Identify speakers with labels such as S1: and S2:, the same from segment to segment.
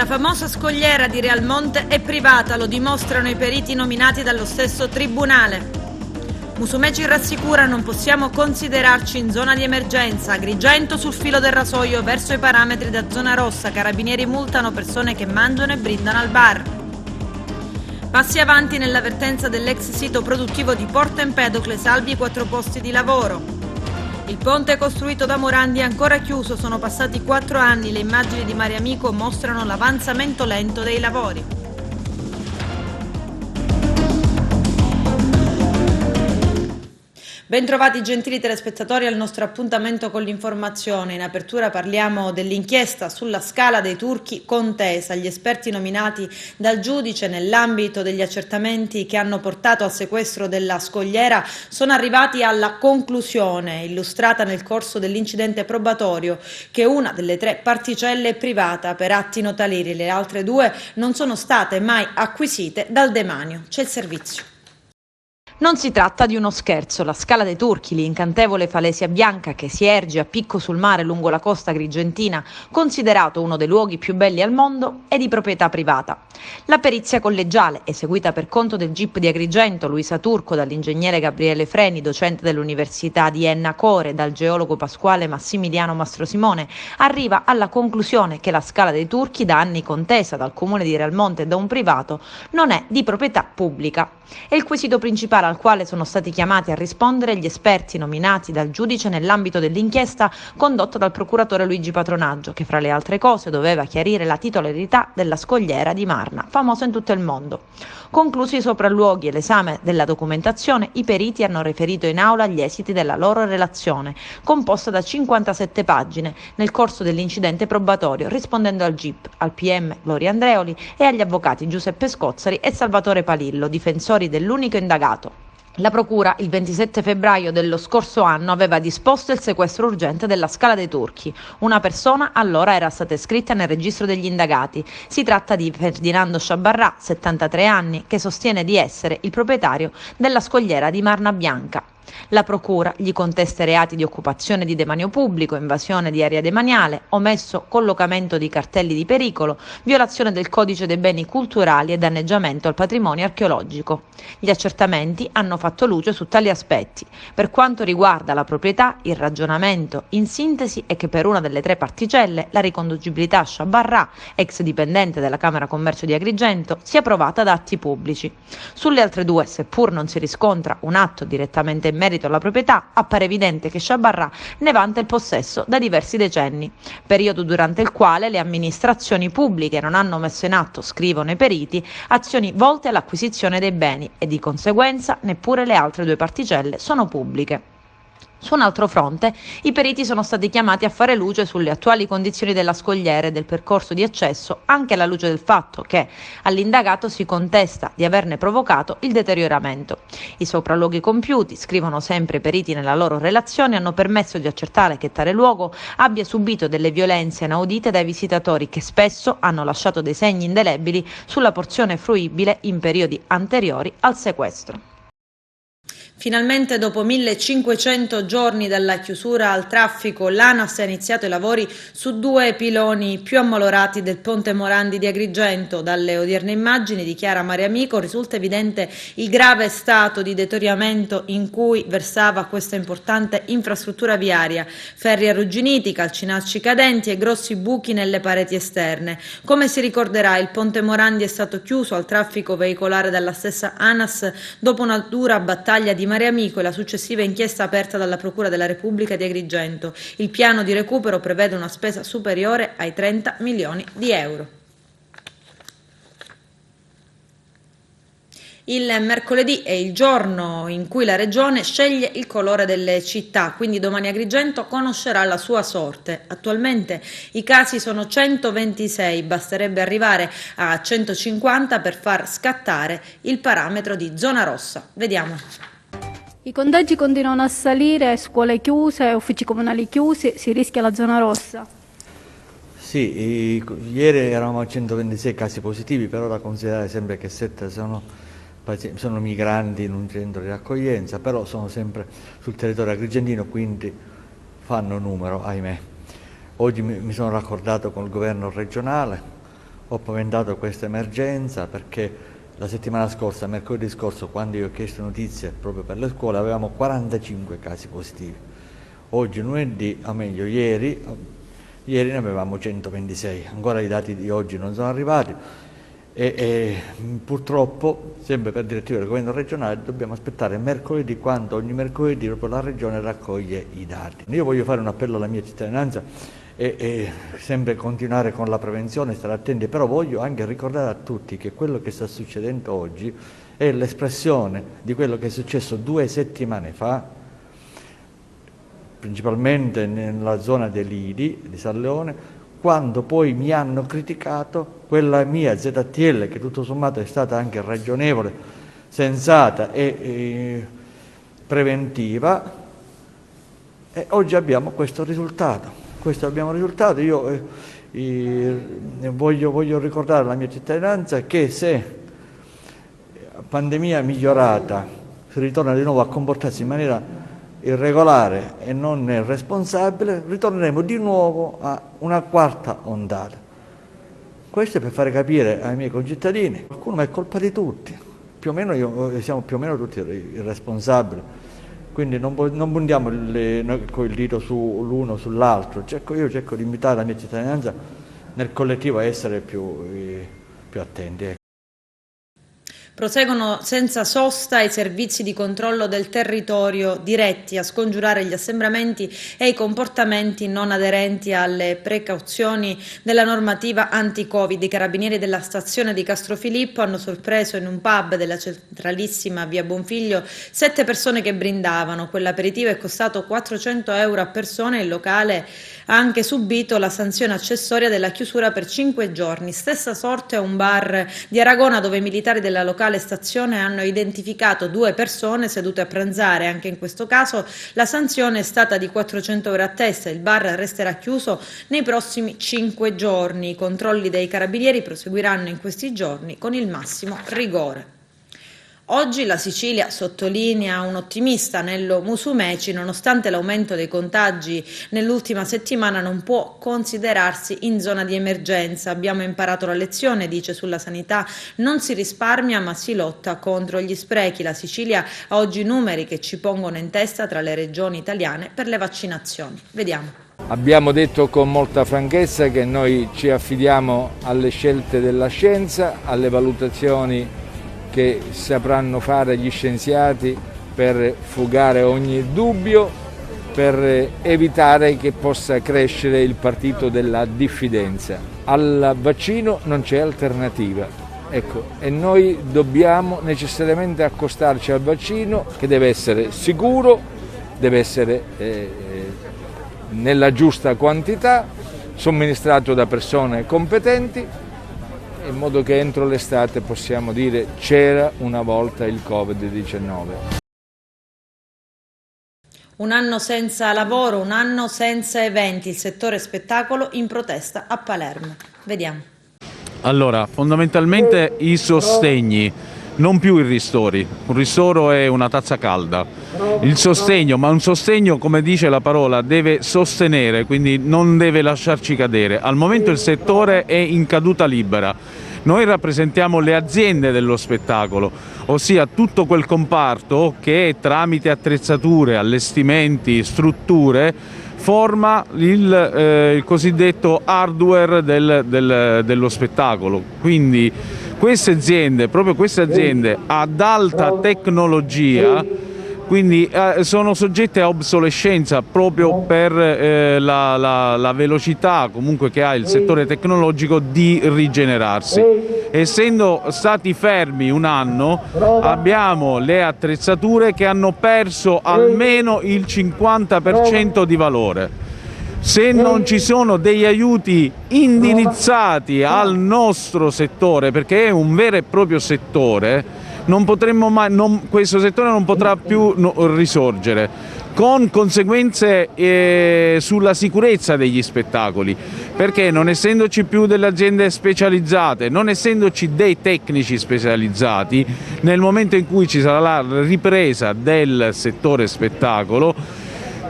S1: La famosa scogliera di Realmonte è privata, lo dimostrano i periti nominati dallo stesso tribunale. Musumeci rassicura: non possiamo considerarci in zona di emergenza. Agrigento sul filo del rasoio verso i parametri da zona rossa. Carabinieri multano persone che mangiano e brindano al bar. Passi avanti nell'avvertenza dell'ex sito produttivo di Porto Empedocle, salvi i 4 posti di lavoro. Il ponte costruito da Morandi è ancora chiuso, sono passati 4 anni, le immagini di Mariamico mostrano l'avanzamento lento dei lavori. Bentrovati gentili telespettatori al nostro appuntamento con l'informazione. In apertura parliamo dell'inchiesta sulla Scala dei Turchi contesa. Gli esperti nominati dal giudice nell'ambito degli accertamenti che hanno portato al sequestro della scogliera sono arrivati alla conclusione, illustrata nel corso dell'incidente probatorio, che una delle 3 particelle è privata per atti notaili. Le altre 2 non sono state mai acquisite dal demanio. C'è il servizio.
S2: Non si tratta di uno scherzo. La Scala dei Turchi, l'incantevole falesia bianca che si erge a picco sul mare lungo la costa agrigentina, considerato uno dei luoghi più belli al mondo, è di proprietà privata. La perizia collegiale, eseguita per conto del GIP di Agrigento, Luisa Turco, dall'ingegnere Gabriele Freni, docente dell'Università di Enna Core, dal geologo Pasquale Massimiliano Mastrosimone, arriva alla conclusione che la Scala dei Turchi, da anni contesa dal comune di Realmonte e da un privato, non è di proprietà pubblica. È il quesito principale al quale sono stati chiamati a rispondere gli esperti nominati dal giudice nell'ambito dell'inchiesta condotta dal procuratore Luigi Patronaggio, che fra le altre cose doveva chiarire la titolarità della scogliera di Marna, famosa in tutto il mondo. Conclusi i sopralluoghi e l'esame della documentazione, i periti hanno riferito in aula gli esiti della loro relazione, composta da 57 pagine, nel corso dell'incidente probatorio, rispondendo al GIP, al PM Gloria Andreoli e agli avvocati Giuseppe Scozzari e Salvatore Palillo, difensori dell'unico indagato. La Procura, il 27 febbraio dello scorso anno, aveva disposto il sequestro urgente della Scala dei Turchi. Una persona allora era stata iscritta nel registro degli indagati. Si tratta di Ferdinando Sciabarrà, 73 anni, che sostiene di essere il proprietario della scogliera di Marna Bianca. La Procura gli contesta i reati di occupazione di demanio pubblico, invasione di area demaniale, omesso collocamento di cartelli di pericolo, violazione del codice dei beni culturali e danneggiamento al patrimonio archeologico. Gli accertamenti hanno fatto luce su tali aspetti. Per quanto riguarda la proprietà, il ragionamento in sintesi è che per una delle 3 particelle la riconducibilità a Sciabarrà, ex dipendente della Camera Commercio di Agrigento, sia provata da atti pubblici. Sulle altre 2, seppur non si riscontra un atto direttamente in merito alla proprietà, appare evidente che Sciabarrà ne vanta il possesso da diversi decenni, periodo durante il quale le amministrazioni pubbliche non hanno messo in atto, scrivono i periti, azioni volte all'acquisizione dei beni e di conseguenza neppure le altre 2 particelle sono pubbliche. Su un altro fronte, i periti sono stati chiamati a fare luce sulle attuali condizioni della scogliera e del percorso di accesso, anche alla luce del fatto che all'indagato si contesta di averne provocato il deterioramento. I sopralluoghi compiuti, scrivono sempre i periti nella loro relazione, hanno permesso di accertare che tale luogo abbia subito delle violenze inaudite dai visitatori che spesso hanno lasciato dei segni indelebili sulla porzione fruibile in periodi anteriori al sequestro.
S1: Finalmente, dopo 1500 giorni dalla chiusura al traffico, l'ANAS ha iniziato i lavori su 2 piloni più ammolorati del ponte Morandi di Agrigento. Dalle odierne immagini, dichiara Mariamico, risulta evidente il grave stato di deterioramento in cui versava questa importante infrastruttura viaria: ferri arrugginiti, calcinacci cadenti e grossi buchi nelle pareti esterne. Come si ricorderà, il ponte Morandi è stato chiuso al traffico veicolare dalla stessa ANAS dopo una dura battaglia di Mariamico e la successiva inchiesta aperta dalla Procura della Repubblica di Agrigento. Il piano di recupero prevede una spesa superiore ai 30 milioni di euro. Il mercoledì è il giorno in cui la Regione sceglie il colore delle città, quindi domani Agrigento conoscerà la sua sorte. Attualmente i casi sono 126, basterebbe arrivare a 150 per far scattare il parametro di zona rossa. Vediamo.
S3: I contagi continuano a salire, scuole chiuse, uffici comunali chiusi, si rischia la zona rossa.
S4: Sì, ieri eravamo a 126 casi positivi, però da considerare sempre che 7 sono migranti in un centro di accoglienza, però sono sempre sul territorio agrigentino, quindi fanno numero, ahimè. Oggi mi sono raccordato con il governo regionale, ho paventato questa emergenza perché la settimana scorsa, mercoledì scorso, quando io ho chiesto notizie proprio per le scuole, avevamo 45 casi positivi. Oggi lunedì, o meglio ieri ne avevamo 126, ancora i dati di oggi non sono arrivati e purtroppo, sempre per direttiva del governo regionale, dobbiamo aspettare mercoledì, quando ogni mercoledì proprio la regione raccoglie i dati. Io voglio fare un appello alla mia cittadinanza e sempre continuare con la prevenzione, stare attenti, però voglio anche ricordare a tutti che quello che sta succedendo oggi è l'espressione di quello che è successo 2 settimane fa, principalmente nella zona dei Lidi, di San Leone, quando poi mi hanno criticato quella mia ZTL, che tutto sommato è stata anche ragionevole, sensata e preventiva, e oggi abbiamo questo risultato. Io voglio ricordare alla mia cittadinanza che se a pandemia migliorata si ritorna di nuovo a comportarsi in maniera irregolare e non responsabile, ritorneremo di nuovo a una quarta ondata. Questo è per fare capire ai miei concittadini, qualcuno, ma è colpa di tutti, siamo più o meno tutti irresponsabili. Quindi non puntiamo il dito sull'uno o sull'altro. Io cerco di invitare la mia cittadinanza nel collettivo a essere più attenti.
S1: Proseguono senza sosta i servizi di controllo del territorio diretti a scongiurare gli assembramenti e i comportamenti non aderenti alle precauzioni della normativa anti-Covid. I carabinieri della stazione di Castrofilippo hanno sorpreso in un pub della centralissima via Bonfiglio 7 persone che brindavano. Quell'aperitivo è costato 400 euro a persona e il locale ha anche subito la sanzione accessoria della chiusura per 5 giorni. Stessa sorte a un bar di Aragona, dove i militari della locale stazione hanno identificato 2 persone sedute a pranzare. Anche in questo caso la sanzione è stata di 400 euro a testa. Il bar resterà chiuso nei prossimi 5 giorni. I controlli dei carabinieri proseguiranno in questi giorni con il massimo rigore. Oggi la Sicilia, sottolinea un ottimista Nello Musumeci, nonostante l'aumento dei contagi nell'ultima settimana non può considerarsi in zona di emergenza. Abbiamo imparato la lezione, dice, sulla sanità non si risparmia ma si lotta contro gli sprechi. La Sicilia ha oggi numeri che ci pongono in testa tra le regioni italiane per le vaccinazioni. Vediamo.
S5: Abbiamo detto con molta franchezza che noi ci affidiamo alle scelte della scienza, alle valutazioni che sapranno fare gli scienziati per fugare ogni dubbio, per evitare che possa crescere il partito della diffidenza. Al vaccino non c'è alternativa, e noi dobbiamo necessariamente accostarci al vaccino, che deve essere sicuro, deve essere nella giusta quantità, somministrato da persone competenti, in modo che entro l'estate possiamo dire c'era una volta il Covid-19.
S1: Un anno senza lavoro, un anno senza eventi, il settore spettacolo in protesta a Palermo. Vediamo.
S6: Allora, fondamentalmente i sostegni, non più i ristori. Un ristoro è una tazza calda. Il sostegno, ma un sostegno, come dice la parola, deve sostenere, quindi non deve lasciarci cadere. Al momento il settore è in caduta libera. Noi rappresentiamo le aziende dello spettacolo, ossia tutto quel comparto che tramite attrezzature, allestimenti, strutture forma il cosiddetto hardware dello spettacolo. Quindi queste aziende, proprio queste aziende ad alta tecnologia, quindi sono soggette a obsolescenza proprio per la velocità comunque che ha il settore tecnologico di rigenerarsi. Essendo stati fermi un anno, abbiamo le attrezzature che hanno perso almeno il 50% di valore. Se non ci sono degli aiuti indirizzati al nostro settore, perché è un vero e proprio settore, questo settore non potrà più risorgere, con conseguenze sulla sicurezza degli spettacoli, perché non essendoci più delle aziende specializzate, non essendoci dei tecnici specializzati, nel momento in cui ci sarà la ripresa del settore spettacolo,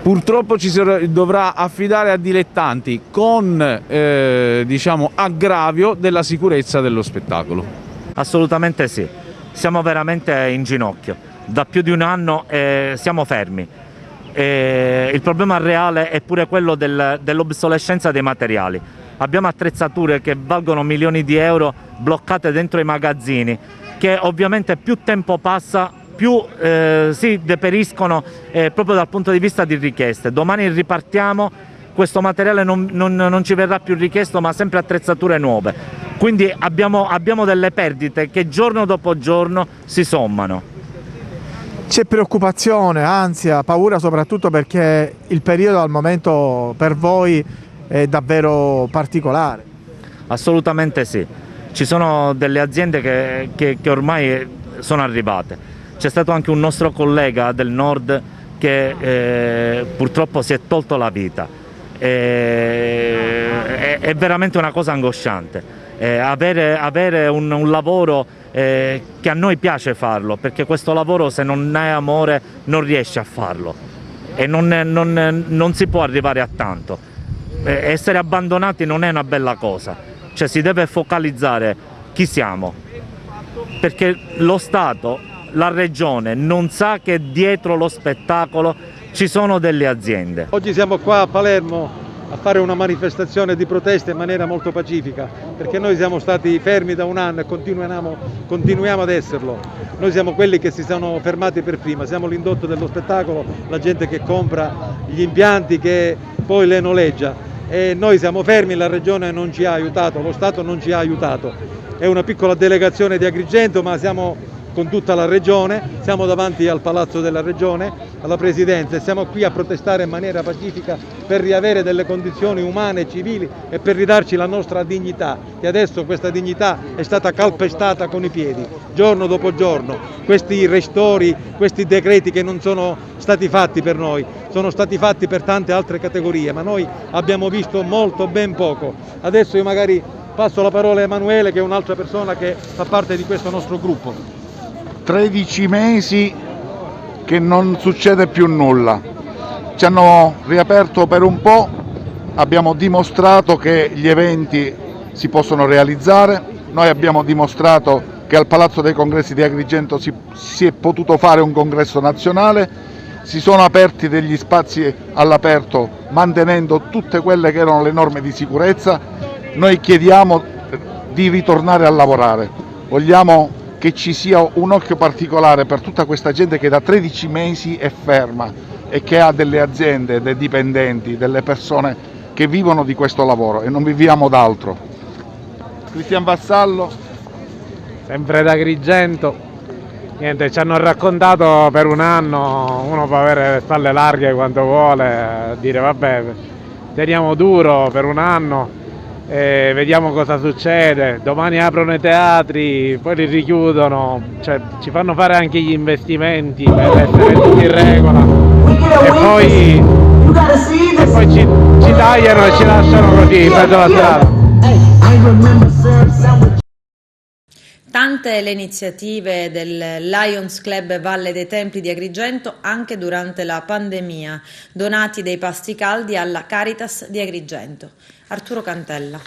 S6: purtroppo ci si dovrà affidare a dilettanti con diciamo, aggravio della sicurezza dello spettacolo.
S7: Assolutamente sì, siamo veramente in ginocchio, da più di un anno siamo fermi. Il problema reale è pure quello dell'obsolescenza dei materiali. Abbiamo attrezzature che valgono milioni di euro bloccate dentro i magazzini, che ovviamente più tempo passa più si deperiscono proprio dal punto di vista di richieste. Domani ripartiamo, questo materiale non ci verrà più richiesto, ma sempre attrezzature nuove. Quindi abbiamo delle perdite che giorno dopo giorno si sommano.
S8: C'è preoccupazione, ansia, paura, soprattutto perché il periodo al momento per voi è davvero particolare.
S7: Assolutamente sì, ci sono delle aziende che ormai sono arrivate. C'è stato anche un nostro collega del nord che purtroppo si è tolto la vita. È veramente una cosa angosciante. Avere un lavoro che a noi piace farlo, perché questo lavoro, se non hai amore, non riesci a farlo e non si può arrivare a tanto. Essere abbandonati non è una bella cosa, cioè si deve focalizzare chi siamo, perché lo Stato, la Regione non sa che dietro lo spettacolo ci sono delle aziende.
S9: Oggi siamo qua a Palermo a fare una manifestazione di protesta in maniera molto pacifica, perché noi siamo stati fermi da un anno e continuiamo ad esserlo. Noi siamo quelli che si sono fermati per prima, siamo l'indotto dello spettacolo, la gente che compra gli impianti, che poi le noleggia, e noi siamo fermi, la Regione non ci ha aiutato, lo Stato non ci ha aiutato. È una piccola delegazione di Agrigento, ma siamo con tutta la Regione, siamo davanti al Palazzo della Regione, alla Presidenza, e siamo qui a protestare in maniera pacifica per riavere delle condizioni umane e civili e per ridarci la nostra dignità, che adesso questa dignità è stata calpestata con i piedi, giorno dopo giorno. Questi ristori, questi decreti che non sono stati fatti per noi, sono stati fatti per tante altre categorie, ma noi abbiamo visto molto, ben poco. Adesso io magari passo la parola a Emanuele, che è un'altra persona che fa parte di questo nostro gruppo.
S10: 13 mesi che non succede più nulla, ci hanno riaperto per un po', abbiamo dimostrato che gli eventi si possono realizzare, noi abbiamo dimostrato che al Palazzo dei Congressi di Agrigento si è potuto fare un congresso nazionale, si sono aperti degli spazi all'aperto mantenendo tutte quelle che erano le norme di sicurezza. Noi chiediamo di ritornare a lavorare, vogliamo che ci sia un occhio particolare per tutta questa gente che da 13 mesi è ferma e che ha delle aziende, dei dipendenti, delle persone che vivono di questo lavoro e non viviamo d'altro. Cristian Vassallo.
S11: Sempre da Agrigento. Niente, ci hanno raccontato per un anno, uno può avere le spalle larghe quanto vuole, dire vabbè, teniamo duro per un anno. Vediamo cosa succede, domani aprono i teatri, poi li richiudono, cioè ci fanno fare anche gli investimenti per essere tutti in regola e poi ci tagliano e ci lasciano così in mezzo alla strada.
S1: Tante le iniziative del Lions Club Valle dei Templi di Agrigento anche durante la pandemia, donati dei pasti caldi alla Caritas di Agrigento. Arturo Cantella.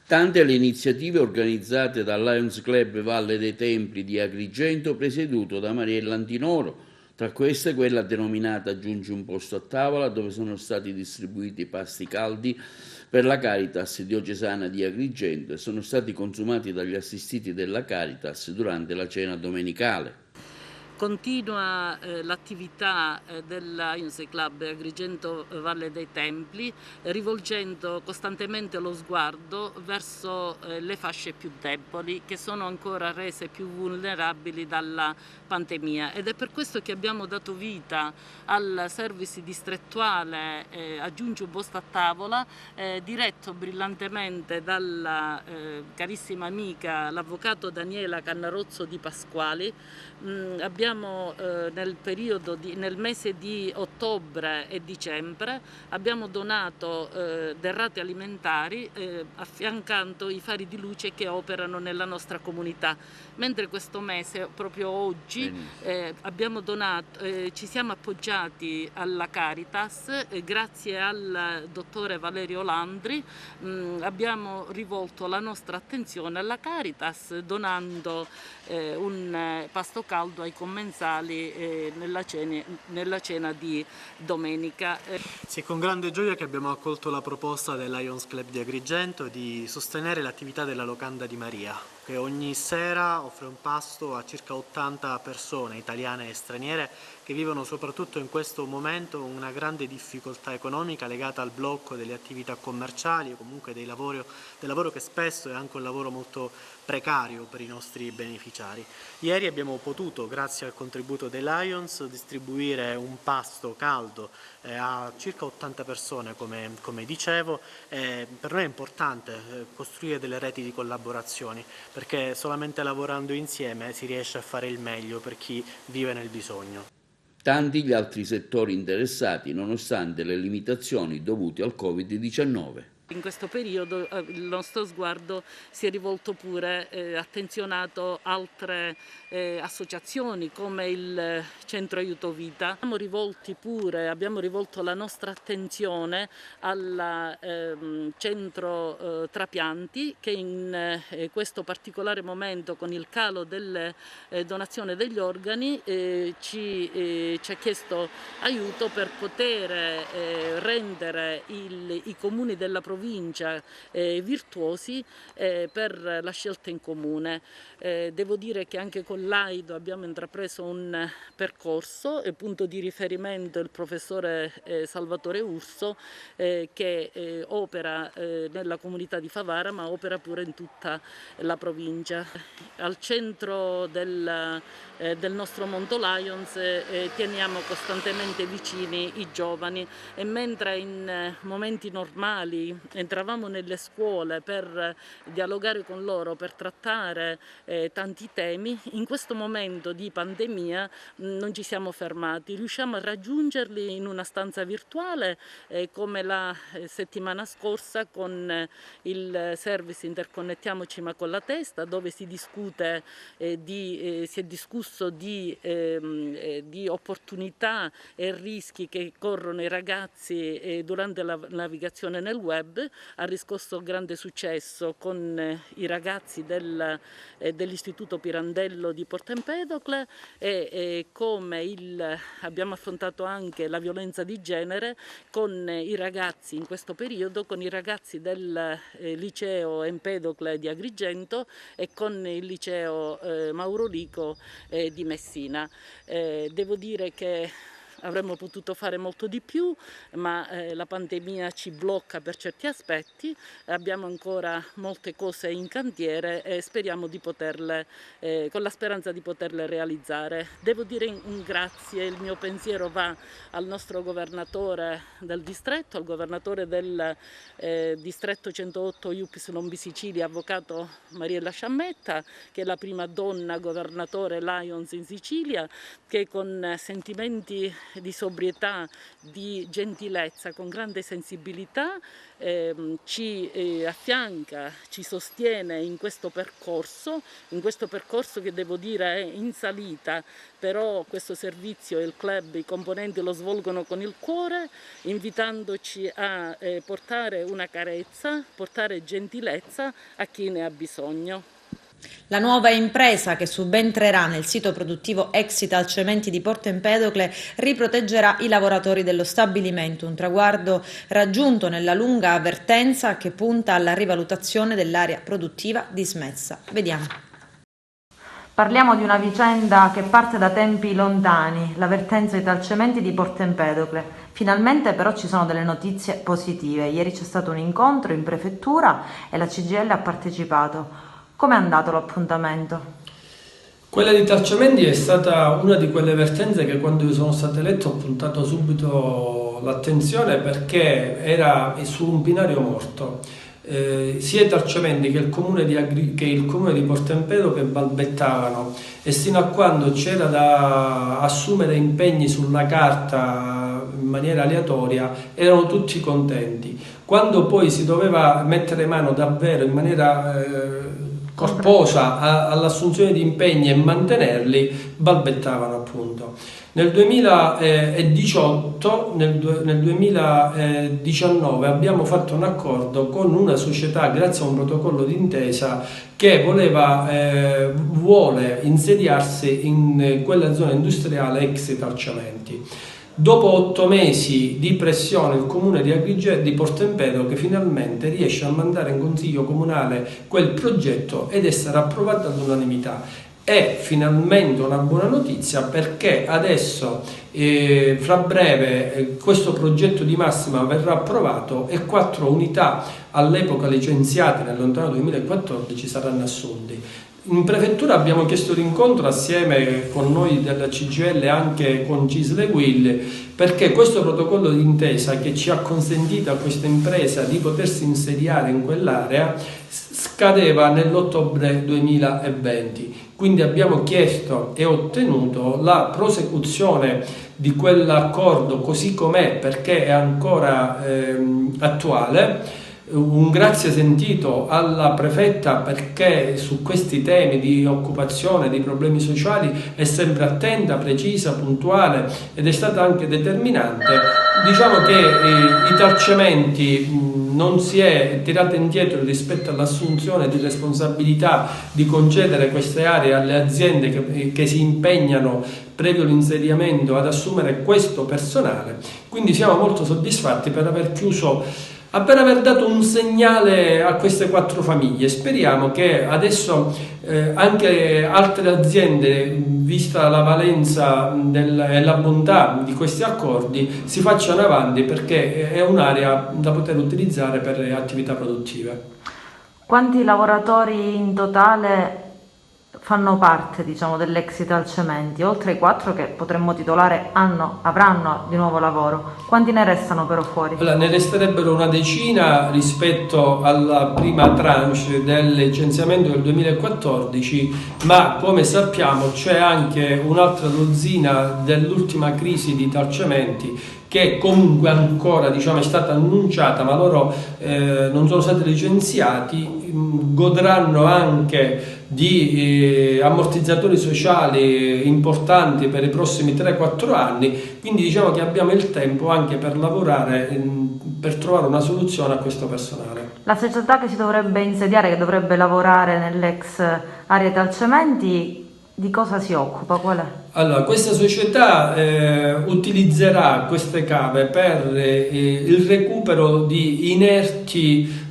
S12: Tante le iniziative organizzate dal Lions Club Valle dei Templi di Agrigento, presieduto da Mariella Antinoro. Tra queste quella denominata Aggiungi un posto a tavola, dove sono stati distribuiti pasti caldi per la Caritas diocesana di Agrigento e sono stati consumati dagli assistiti della Caritas durante la cena domenicale.
S13: Continua l'attività del Lions Club Agrigento Valle dei Templi, rivolgendo costantemente lo sguardo verso le fasce più deboli, che sono ancora rese più vulnerabili dalla pandemia, ed è per questo che abbiamo dato vita al service distrettuale Aggiungi un posto a tavola, diretto brillantemente dalla carissima amica l'avvocato Daniela Cannarozzo Di Pasquali. Abbiamo abbiamo nel mese di ottobre e dicembre abbiamo donato derrate alimentari affiancando i fari di luce che operano nella nostra comunità, mentre questo mese, proprio oggi, ci siamo appoggiati alla Caritas, grazie al dottore Valerio Landri abbiamo rivolto la nostra attenzione alla Caritas donando un pasto caldo ai commensali nella cena di domenica.
S14: Sì, è con grande gioia che abbiamo accolto la proposta del Lions Club di Agrigento di sostenere l'attività della Locanda di Maria, che ogni sera offre un pasto a circa 80 persone italiane e straniere che vivono soprattutto in questo momento una grande difficoltà economica legata al blocco delle attività commerciali o comunque del lavoro che spesso è anche un lavoro molto precario per i nostri beneficiari. Ieri abbiamo potuto, grazie al contributo dei Lions, distribuire un pasto caldo a circa 80 persone, come dicevo. Per noi è importante costruire delle reti di collaborazioni, perché solamente lavorando insieme si riesce a fare il meglio per chi vive nel bisogno.
S12: Tanti gli altri settori interessati, nonostante le limitazioni dovute al Covid-19.
S13: In questo periodo il nostro sguardo si è rivolto pure, attenzionato altre associazioni come il Centro Aiuto Vita. Abbiamo rivolto la nostra attenzione al Centro Trapianti, che in questo particolare momento, con il calo delle donazioni degli organi, ci ha chiesto aiuto per poter rendere i comuni della provincia virtuosi per la scelta in comune. Devo dire che anche con l'AIDO abbiamo intrapreso un percorso, punto di riferimento il professore Salvatore Urso, che opera nella comunità di Favara, ma opera pure in tutta la provincia. Al centro del nostro Monto Lions teniamo costantemente vicini i giovani, e mentre in momenti normali entravamo nelle scuole per dialogare con loro, per trattare tanti temi, in questo momento di pandemia non ci siamo fermati, riusciamo a raggiungerli in una stanza virtuale come la settimana scorsa con il service Interconnettiamoci ma con la testa, dove si è discusso di opportunità e rischi che corrono i ragazzi durante la navigazione nel web. Ha riscosso grande successo con i ragazzi dell'Istituto Pirandello di Porto Empedocle, e abbiamo affrontato anche la violenza di genere con i ragazzi in questo periodo, con i ragazzi del liceo Empedocle di Agrigento e con il liceo Mauro Lico di Messina. Devo dire che avremmo potuto fare molto di più, ma la pandemia ci blocca per certi aspetti, abbiamo ancora molte cose in cantiere e speriamo di poterle, con la speranza di poterle realizzare. Devo dire un grazie, il mio pensiero va al nostro governatore del distretto, al governatore del distretto 108 YB Sicilia, avvocato Mariella Sciammetta, che è la prima donna governatore Lions in Sicilia, che con sentimenti di sobrietà, di gentilezza, con grande sensibilità ci affianca, ci sostiene in questo percorso che devo dire è in salita, però questo servizio il club, i componenti lo svolgono con il cuore, invitandoci a portare una carezza, portare gentilezza a chi ne ha bisogno.
S1: La nuova impresa, che subentrerà nel sito produttivo ex Italcementi di Porto Empedocle, riproteggerà i lavoratori dello stabilimento, un traguardo raggiunto nella lunga avvertenza che punta alla rivalutazione dell'area produttiva dismessa. Vediamo.
S2: Parliamo di una vicenda che parte da tempi lontani, l'avvertenza Italcementi di Porto Empedocle. Finalmente però ci sono delle notizie positive. Ieri c'è stato un incontro in prefettura e la CGIL ha partecipato. Com'è andato l'appuntamento?
S15: Quella di Italcementi è stata una di quelle vertenze che quando io sono stato eletto ho puntato subito l'attenzione, perché era su un binario morto. sia i Tarcementi che il comune di Porto Empedocle balbettavano, e sino a quando c'era da assumere impegni sulla carta in maniera aleatoria erano tutti contenti. Quando poi si doveva mettere mano davvero in maniera corposa all'assunzione di impegni e mantenerli, balbettavano appunto. Nel 2018, nel 2019 abbiamo fatto un accordo con una società, grazie a un protocollo d'intesa, che vuole insediarsi in quella zona industriale ex Tarcementi. Dopo 8 mesi di pressione il comune di Porto Empedocle finalmente riesce a mandare in consiglio comunale quel progetto ed essere approvato all'unanimità. È finalmente una buona notizia, perché adesso fra breve questo progetto di massima verrà approvato e 4 unità all'epoca licenziate nel lontano 2014 saranno assunti. In prefettura abbiamo chiesto l'incontro assieme con noi della CGIL e anche con Cisle Will, perché questo protocollo d'intesa che ci ha consentito a questa impresa di potersi insediare in quell'area scadeva nell'ottobre 2020. Quindi abbiamo chiesto e ottenuto la prosecuzione di quell'accordo così com'è, perché è ancora attuale. Un grazie sentito alla prefetta, perché su questi temi di occupazione, di problemi sociali è sempre attenta, precisa, puntuale ed è stata anche determinante. Diciamo che i Tarcementi non si è tirata indietro rispetto all'assunzione di responsabilità di concedere queste aree alle aziende che si impegnano previo l'insediamento ad assumere questo personale. Quindi siamo molto soddisfatti per aver dato un segnale a queste 4 famiglie. Speriamo che adesso anche altre aziende, vista la valenza e la bontà di questi accordi, si facciano avanti, perché è un'area da poter utilizzare per attività produttive.
S2: Quanti lavoratori in totale fanno parte, dell'ex Italcementi? Oltre ai 4 che potremmo titolare avranno di nuovo lavoro, quanti ne restano però fuori?
S15: Ne resterebbero una decina rispetto alla prima tranche del licenziamento del 2014, ma come sappiamo c'è anche un'altra dozzina dell'ultima crisi di Italcementi, che comunque ancora è stata annunciata, ma loro non sono stati licenziati, godranno anche di ammortizzatori sociali importanti per i prossimi 3-4 anni, quindi diciamo che abbiamo il tempo anche per lavorare, per trovare una soluzione a questo personale.
S2: La società che si dovrebbe insediare, che dovrebbe lavorare nell'ex area Italcementi, di cosa si occupa? Qual è?
S15: Allora, questa società utilizzerà queste cave per il recupero di inerti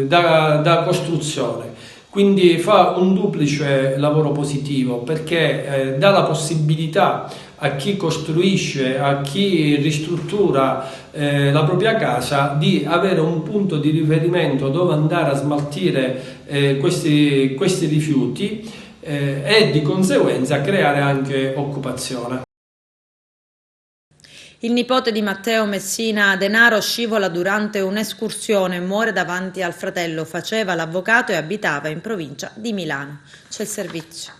S15: da costruzione. Quindi fa un duplice lavoro positivo, perché dà la possibilità a chi costruisce, a chi ristruttura la propria casa, di avere un punto di riferimento dove andare a smaltire questi rifiuti e di conseguenza creare anche occupazione.
S1: Il nipote di Matteo Messina Denaro scivola durante un'escursione e muore davanti al fratello. Faceva l'avvocato e abitava in provincia di Milano. C'è il servizio.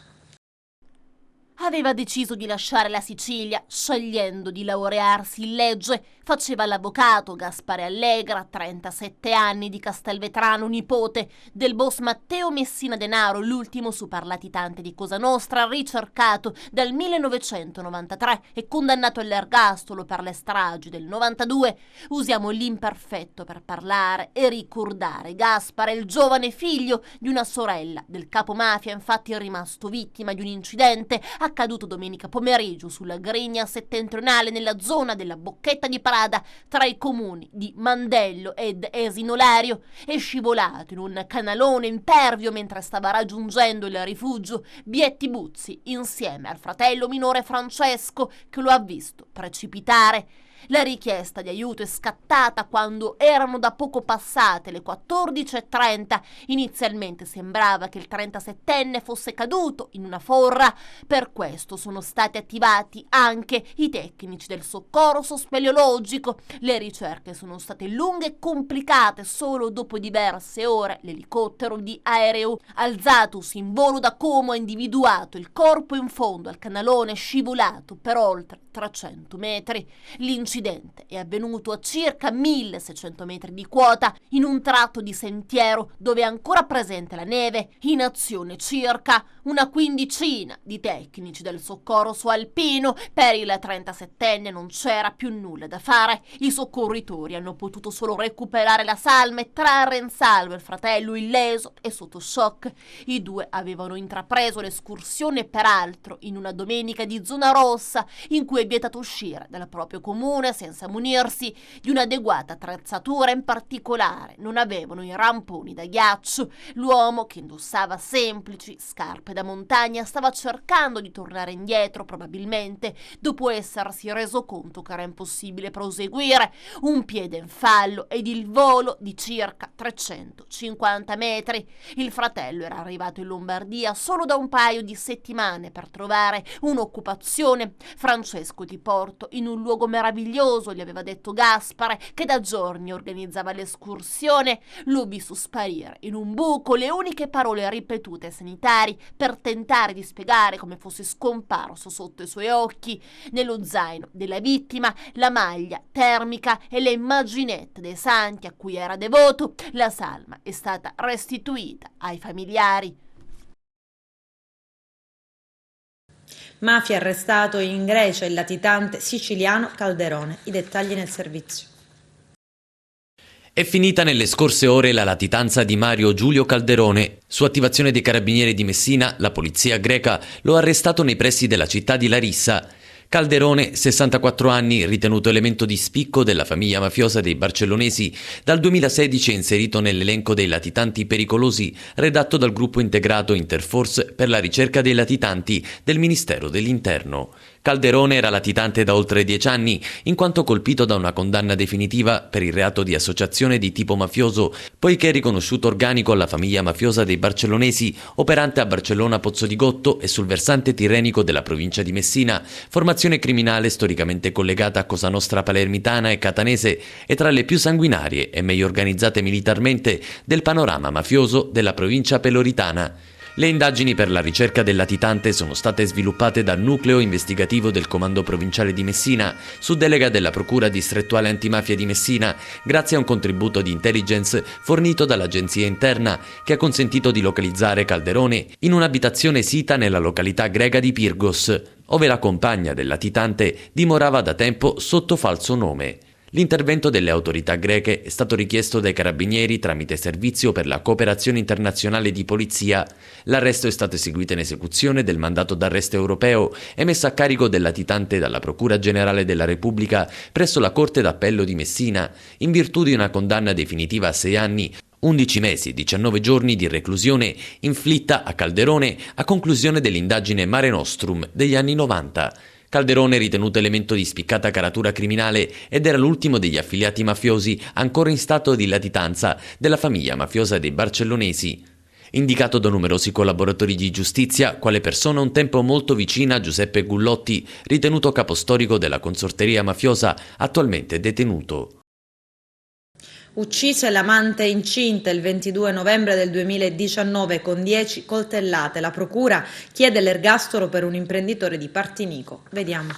S16: Aveva deciso di lasciare la Sicilia, scegliendo di laurearsi in legge. Faceva l'avvocato Gaspare Allegra, 37 anni, di Castelvetrano, nipote del boss Matteo Messina Denaro, l'ultimo superlatitante di Cosa Nostra, ricercato dal 1993 e condannato all'ergastolo per le stragi del 92. Usiamo l'imperfetto per parlare e ricordare Gaspare, il giovane figlio di una sorella del capomafia, infatti è rimasto vittima di un incidente accaduto domenica pomeriggio sulla Grigna settentrionale, nella zona della Bocchetta di Prada, tra i comuni di Mandello ed Esinolario. È scivolato in un canalone impervio mentre stava raggiungendo il rifugio Bietti Buzzi insieme al fratello minore Francesco, che lo ha visto precipitare. La richiesta di aiuto è scattata quando erano da poco passate le 14:30. Inizialmente sembrava che il 37enne fosse caduto in una forra. Per questo sono stati attivati anche i tecnici del soccorso speleologico. Le ricerche sono state lunghe e complicate. Solo dopo diverse ore l'elicottero di Aereo, alzatosi in volo da Como, ha individuato il corpo in fondo al canalone scivolato per oltre 300 metri. L'incidente è avvenuto a circa 1600 metri di quota, in un tratto di sentiero dove è ancora presente la neve. In azione circa una quindicina di tecnici del soccorso alpino. Per il 37enne non c'era più nulla da fare. I soccorritori hanno potuto solo recuperare la salma e trarre in salvo il fratello illeso e sotto shock. I due avevano intrapreso l'escursione, peraltro in una domenica di zona rossa, in cui è vietato uscire dal proprio comune senza munirsi di un'adeguata attrezzatura. In particolare non avevano i ramponi da ghiaccio. L'uomo, che indossava semplici scarpe da montagna, stava cercando di tornare indietro, probabilmente dopo essersi reso conto che era impossibile proseguire. Un piede in fallo ed il volo di circa 350 metri. Il fratello era arrivato in Lombardia solo da un paio di settimane per trovare un'occupazione. Francesco di Porto, in un luogo meraviglioso, gli aveva detto Gaspare, che da giorni organizzava l'escursione. L'ho visto sparire in un buco. Le uniche parole ripetute ai sanitari per tentare di spiegare come fosse scomparso sotto i suoi occhi. Nello zaino della vittima la maglia termica e le immaginette dei santi a cui era devoto. La salma è stata restituita ai familiari.
S1: Mafia arrestato in Grecia il latitante siciliano Calderone. I dettagli nel servizio.
S17: È finita nelle scorse ore la latitanza di Mario Giulio Calderone. Su attivazione dei carabinieri di Messina, la polizia greca lo ha arrestato nei pressi della città di Larissa. Calderone, 64 anni, ritenuto elemento di spicco della famiglia mafiosa dei barcellonesi, dal 2016 è inserito nell'elenco dei latitanti pericolosi redatto dal gruppo integrato Interforce per la ricerca dei latitanti del Ministero dell'Interno. Calderone era latitante da oltre 10 anni, in quanto colpito da una condanna definitiva per il reato di associazione di tipo mafioso, poiché è riconosciuto organico alla famiglia mafiosa dei barcellonesi, operante a Barcellona Pozzo di Gotto e sul versante tirrenico della provincia di Messina, formazione criminale storicamente collegata a Cosa Nostra palermitana e catanese e tra le più sanguinarie e meglio organizzate militarmente del panorama mafioso della provincia peloritana. Le indagini per la ricerca del latitante sono state sviluppate dal nucleo investigativo del Comando Provinciale di Messina, su delega della Procura Distrettuale Antimafia di Messina, grazie a un contributo di intelligence fornito dall'agenzia interna, che ha consentito di localizzare Calderone in un'abitazione sita nella località greca di Pyrgos, ove la compagna del latitante dimorava da tempo sotto falso nome. L'intervento delle autorità greche è stato richiesto dai carabinieri tramite Servizio per la Cooperazione Internazionale di Polizia. L'arresto è stato eseguito in esecuzione del mandato d'arresto europeo emesso a carico del latitante dalla Procura Generale della Repubblica presso la Corte d'Appello di Messina, in virtù di una condanna definitiva a 6 anni, 11 mesi e 19 giorni di reclusione inflitta a Calderone a conclusione dell'indagine Mare Nostrum degli anni 90. Calderone, ritenuto elemento di spiccata caratura criminale, ed era l'ultimo degli affiliati mafiosi ancora in stato di latitanza della famiglia mafiosa dei barcellonesi. Indicato da numerosi collaboratori di giustizia quale persona un tempo molto vicina a Giuseppe Gullotti, ritenuto capostorico della consorteria mafiosa, attualmente detenuto.
S1: Uccise l'amante incinta il 22 novembre del 2019 con 10 coltellate. La procura chiede l'ergastolo per un imprenditore di Partinico. Vediamo.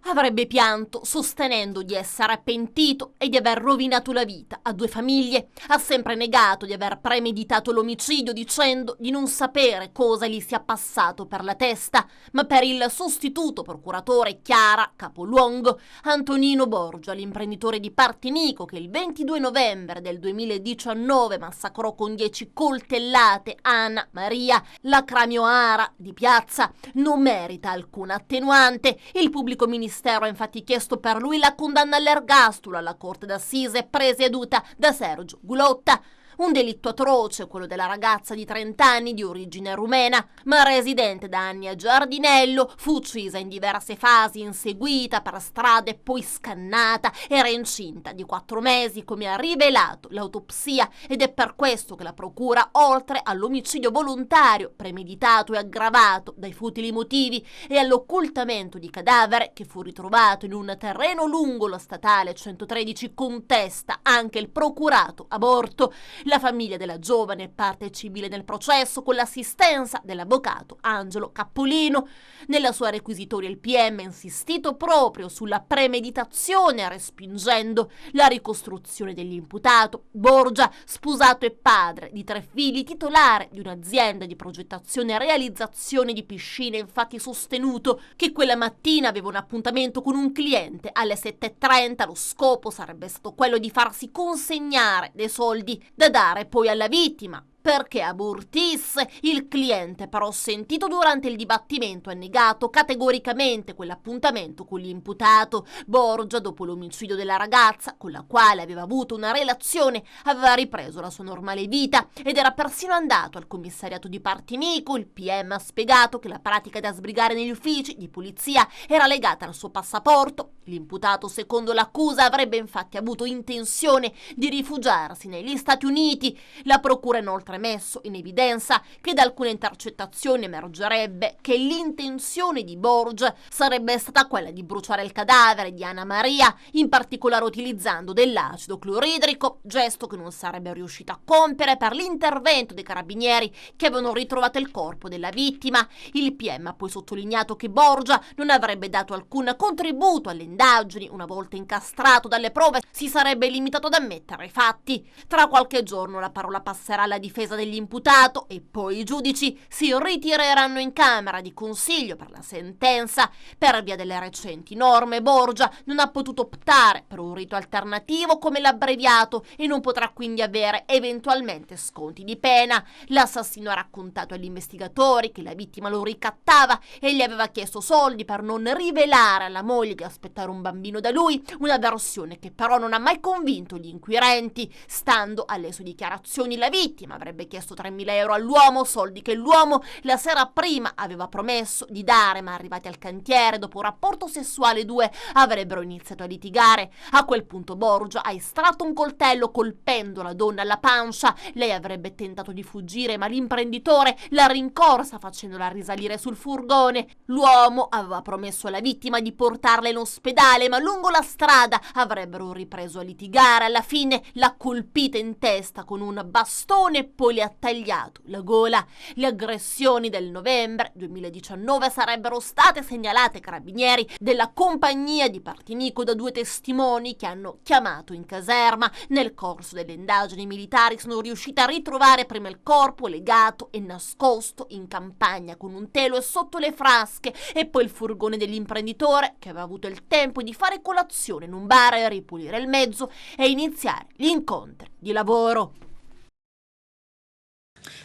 S16: Avrebbe pianto, sostenendo di essere pentito e di aver rovinato la vita a 2 famiglie. Ha sempre negato di aver premeditato l'omicidio, dicendo di non sapere cosa gli sia passato per la testa. Ma per il sostituto procuratore Chiara Capoluongo, Antonino Borgia, l'imprenditore di Partinico che il 22 novembre del 2019 massacrò con 10 coltellate Anna Maria, la cranioara di Piazza, non merita alcuna attenuante. Il pubblico ministero ha infatti chiesto per lui la condanna all'ergastolo alla Corte d'Assise presieduta da Sergio Gulotta. Un delitto atroce, quello della ragazza di 30 anni di origine rumena, ma residente da anni a Giardinello, fu uccisa in diverse fasi, inseguita per strada e poi scannata. Era incinta di 4 mesi, come ha rivelato l'autopsia, ed è per questo che la procura, oltre all'omicidio volontario, premeditato e aggravato dai futili motivi, e all'occultamento di cadavere che fu ritrovato in un terreno lungo la statale 113, contesta anche il procurato aborto. La famiglia della giovane è parte civile nel processo con l'assistenza dell'avvocato Angelo Cappolino. Nella sua requisitoria il PM ha insistito proprio sulla premeditazione, respingendo la ricostruzione dell'imputato. Borgia, sposato e padre di 3 figli, titolare di un'azienda di progettazione e realizzazione di piscine, infatti sostenuto che quella mattina aveva un appuntamento con un cliente alle 7:30. Lo scopo sarebbe stato quello di farsi consegnare dei soldi da dare poi alla vittima, perché abortisse. Il cliente però, sentito durante il dibattimento, ha negato categoricamente quell'appuntamento con l'imputato. Borgia, dopo l'omicidio della ragazza con la quale aveva avuto una relazione, aveva ripreso la sua normale vita ed era persino andato al commissariato di Partinico. Il PM ha spiegato che la pratica da sbrigare negli uffici di polizia era legata al suo passaporto. L'imputato, secondo l'accusa, avrebbe infatti avuto intenzione di rifugiarsi negli Stati Uniti. La procura inoltre messo in evidenza che da alcune intercettazioni emergerebbe che l'intenzione di Borgia sarebbe stata quella di bruciare il cadavere di Anna Maria, in particolare utilizzando dell'acido cloridrico, gesto che non sarebbe riuscito a compiere per l'intervento dei carabinieri che avevano ritrovato il corpo della vittima. Il PM ha poi sottolineato che Borgia non avrebbe dato alcun contributo alle indagini. Una volta incastrato dalle prove, si sarebbe limitato ad ammettere i fatti. Tra qualche giorno la parola passerà alla difesa dell'imputato e poi i giudici si ritireranno in camera di consiglio per la sentenza. Per via delle recenti norme, Borgia non ha potuto optare per un rito alternativo come l'abbreviato e non potrà quindi avere eventualmente sconti di pena. L'assassino ha raccontato agli investigatori che la vittima lo ricattava e gli aveva chiesto soldi per non rivelare alla moglie di aspettare un bambino da lui, una versione che però non ha mai convinto gli inquirenti. Stando alle sue dichiarazioni, la vittima avrebbe chiesto 3.000 euro all'uomo, soldi che l'uomo la sera prima aveva promesso di dare, ma arrivati al cantiere dopo un rapporto sessuale i due avrebbero iniziato a litigare. A quel punto Borgia ha estratto un coltello colpendo la donna alla pancia. Lei avrebbe tentato di fuggire, ma l'imprenditore l'ha rincorsa facendola risalire sul furgone. L'uomo aveva promesso alla vittima di portarla in ospedale, ma lungo la strada avrebbero ripreso a litigare. Alla fine l'ha colpita in testa con un bastone e poi le ha tagliato la gola. Le aggressioni del novembre 2019 sarebbero state segnalate ai carabinieri della compagnia di Partinico da 2 testimoni che hanno chiamato in caserma. Nel corso delle indagini militari sono riusciti a ritrovare prima il corpo legato e nascosto in campagna con un telo e sotto le frasche, e poi il furgone dell'imprenditore che aveva avuto il tempo di fare colazione in un bar e ripulire il mezzo e iniziare gli incontri di lavoro.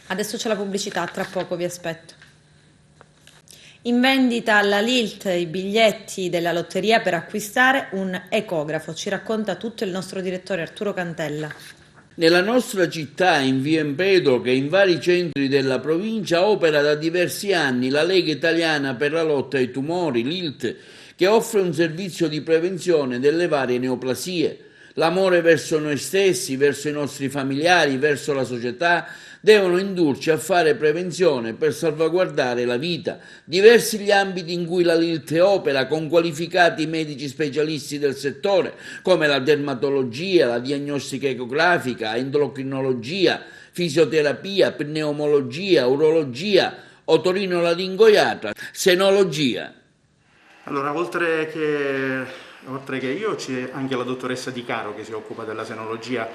S1: Adesso c'è la pubblicità, tra poco vi aspetto. In vendita alla Lilt i biglietti della lotteria per acquistare un ecografo. Ci racconta tutto il nostro direttore Arturo Cantella.
S12: Nella nostra città, in via Empedocles e in vari centri della provincia, opera da diversi anni la Lega Italiana per la lotta ai tumori, Lilt, che offre un servizio di prevenzione delle varie neoplasie. L'amore verso noi stessi, verso i nostri familiari, verso la società devono indurci a fare prevenzione per salvaguardare la vita. Diversi gli ambiti in cui la Lilt opera, con qualificati medici specialisti del settore, come la dermatologia, la diagnostica ecografica, endocrinologia, fisioterapia, pneumologia, urologia, otorinolaringoiatra, senologia.
S18: Allora, oltre che io, c'è anche la dottoressa Di Caro che si occupa della senologia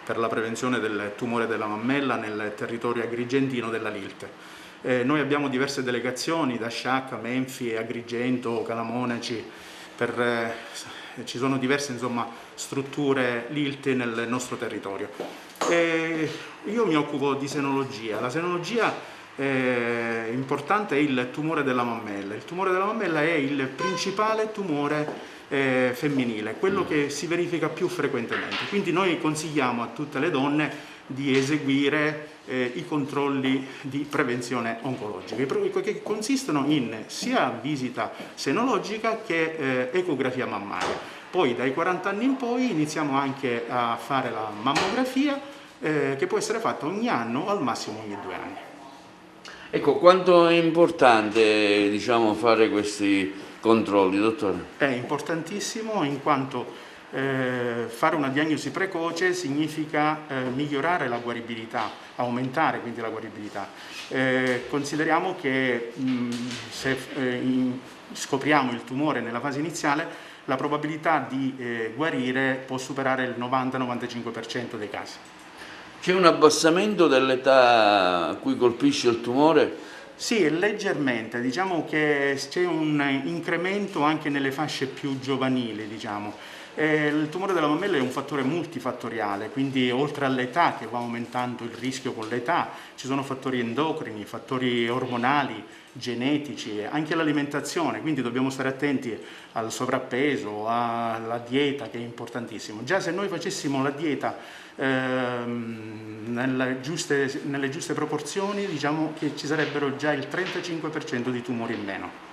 S18: per la prevenzione del tumore della mammella nel territorio agrigentino della Lilt. Noi abbiamo diverse delegazioni da Sciacca, Menfi, Agrigento, Calamonaci, ci sono diverse strutture Lilt nel nostro territorio. Io mi occupo di senologia. La senologia importante è il tumore della mammella. Il tumore della mammella è il principale tumore femminile, quello che si verifica più frequentemente. Quindi noi consigliamo a tutte le donne di eseguire i controlli di prevenzione oncologica, che consistono in sia visita senologica che ecografia mammaria. Poi dai 40 anni in poi iniziamo anche a fare la mammografia, che può essere fatta ogni anno o al massimo ogni 2 anni.
S12: Ecco, quanto è importante, diciamo, fare questi controlli, dottore?
S18: È importantissimo, in quanto fare una diagnosi precoce significa migliorare la guaribilità, aumentare quindi la guaribilità. Consideriamo che se scopriamo il tumore nella fase iniziale, la probabilità di guarire può superare il 90-95% dei casi.
S12: C'è un abbassamento dell'età a cui colpisce il tumore?
S18: Sì, leggermente, diciamo che c'è un incremento anche nelle fasce più giovanili, diciamo. Il tumore della mammella è un fattore multifattoriale, quindi oltre all'età, che va aumentando il rischio con l'età, ci sono fattori endocrini, fattori ormonali, genetici, anche l'alimentazione, quindi dobbiamo stare attenti al sovrappeso, alla dieta, che è importantissimo. Già se noi facessimo la dieta nelle giuste proporzioni, diciamo che ci sarebbero già il 35% di tumori in meno.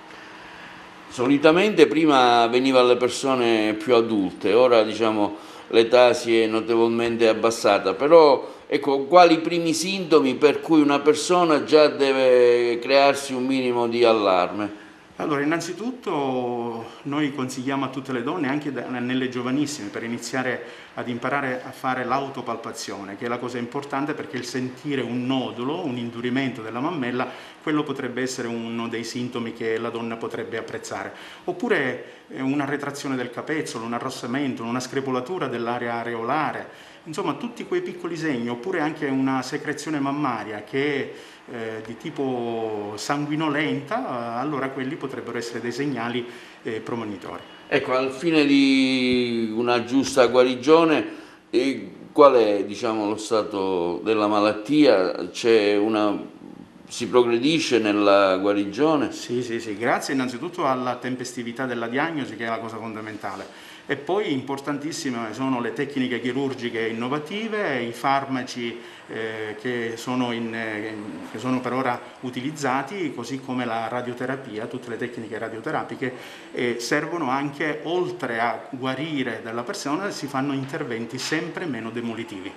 S12: Solitamente prima veniva alle persone più adulte, ora diciamo l'età si è notevolmente abbassata, però ecco, quali i primi sintomi per cui una persona già deve crearsi un minimo di allarme?
S18: Allora, innanzitutto noi consigliamo a tutte le donne, anche nelle giovanissime, per iniziare ad imparare a fare l'autopalpazione, che è la cosa importante, perché il sentire un nodulo, un indurimento della mammella, quello potrebbe essere uno dei sintomi che la donna potrebbe apprezzare. Oppure una retrazione del capezzolo, un arrossamento, una screpolatura dell'area areolare, insomma tutti quei piccoli segni, oppure anche una secrezione mammaria che è di tipo sanguinolenta, allora quelli potrebbero essere dei segnali premonitori.
S12: Ecco, al fine di una giusta guarigione, qual è, diciamo, lo stato della malattia? Si progredisce nella guarigione?
S18: Sì, grazie innanzitutto alla tempestività della diagnosi, che è la cosa fondamentale. E poi importantissime sono le tecniche chirurgiche innovative, i farmaci che sono per ora utilizzati, così come la radioterapia, tutte le tecniche radioterapiche servono anche, oltre a guarire dalla persona, si fanno interventi sempre meno demolitivi.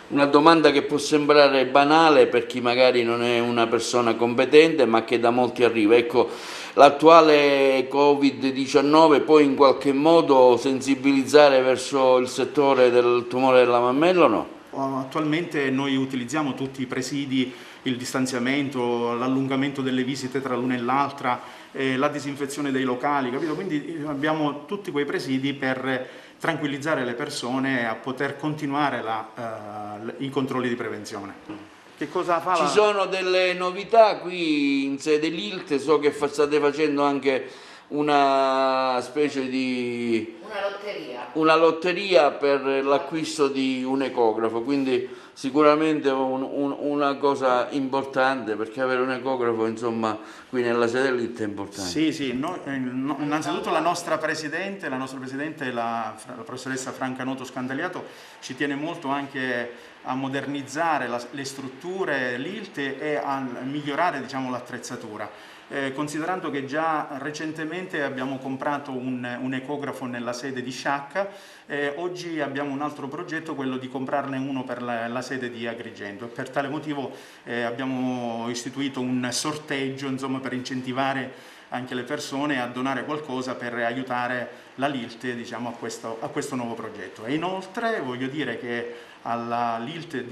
S12: Una domanda che può sembrare banale per chi magari non è una persona competente, ma che da molti arriva. Ecco, l'attuale Covid-19 può in qualche modo sensibilizzare verso il settore del tumore della mammella o no?
S18: Attualmente noi utilizziamo tutti i presidi, il distanziamento, l'allungamento delle visite tra l'una e l'altra, la disinfezione dei locali, capito? Quindi abbiamo tutti quei presidi per tranquillizzare le persone a poter continuare i controlli di prevenzione. Che cosa fa?
S12: Ci sono delle novità qui in sede LILT, so che state facendo anche una specie di una lotteria per l'acquisto di un ecografo, quindi sicuramente una cosa importante, perché avere un ecografo, insomma, qui nella sede LILT è importante.
S18: Sì, innanzitutto la nostra presidente, la professoressa Franca Noto Scandaliato, ci tiene molto anche a modernizzare le strutture LILT e a migliorare, diciamo, l'attrezzatura. Considerando che già recentemente abbiamo comprato un ecografo nella sede di Sciacca, oggi abbiamo un altro progetto, quello di comprarne uno per la sede di Agrigento, e per tale motivo abbiamo istituito un sorteggio, insomma, per incentivare anche le persone a donare qualcosa per aiutare la LILT, diciamo, a questo nuovo progetto. E inoltre voglio dire che alla LILT,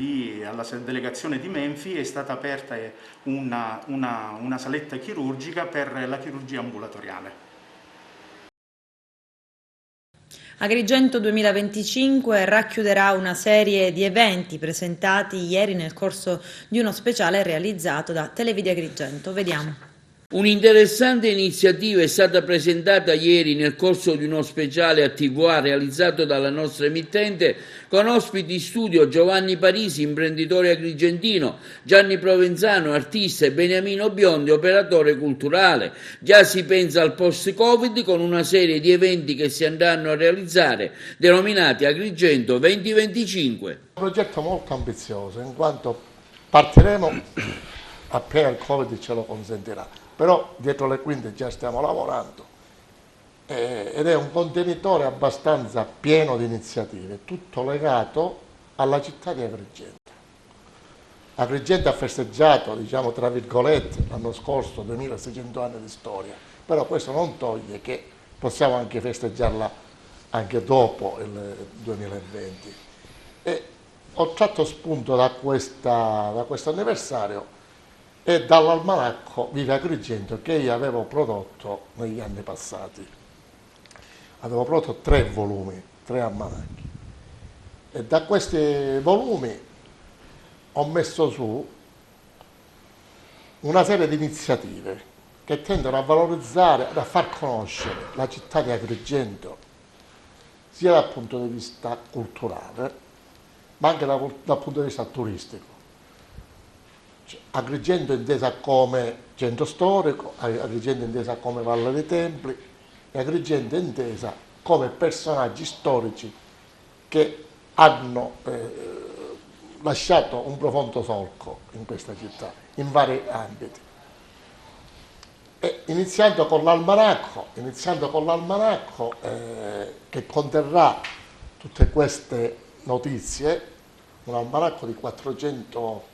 S18: alla delegazione di Menfi, è stata aperta una saletta chirurgica per la chirurgia ambulatoriale.
S1: Agrigento 2025 racchiuderà una serie di eventi presentati ieri nel corso di uno speciale realizzato da Televidi Agrigento. Vediamo.
S12: Un'interessante iniziativa è stata presentata ieri nel corso di uno speciale a TVA realizzato dalla nostra emittente con ospiti in studio Giovanni Parisi, imprenditore agrigentino, Gianni Provenzano, artista, e Beniamino Biondi, operatore culturale. Già si pensa al post-Covid con una serie di eventi che si andranno a realizzare, denominati Agrigento 2025.
S19: Un progetto molto ambizioso, in quanto partiremo appena il Covid ce lo consentirà. Però dietro le quinte già stiamo lavorando ed è un contenitore abbastanza pieno di iniziative, tutto legato alla città di Agrigento. Agrigento ha festeggiato, diciamo tra virgolette, l'anno scorso 2600 anni di storia, però questo non toglie che possiamo anche festeggiarla anche dopo il 2020. E ho tratto spunto da questo anniversario e dall'almanacco Vive Agrigento che io avevo prodotto negli anni passati. Avevo prodotto 3 volumi, 3 almanacchi. E da questi volumi ho messo su una serie di iniziative che tendono a valorizzare, a far conoscere la città di Agrigento, sia dal punto di vista culturale, ma anche dal punto di vista turistico. Agrigento è intesa come centro storico, Agrigento è intesa come Valle dei Templi e Agrigento è intesa come personaggi storici che hanno lasciato un profondo solco in questa città, in vari ambiti. E iniziando con l'almanacco che conterrà tutte queste notizie, un almanacco di 440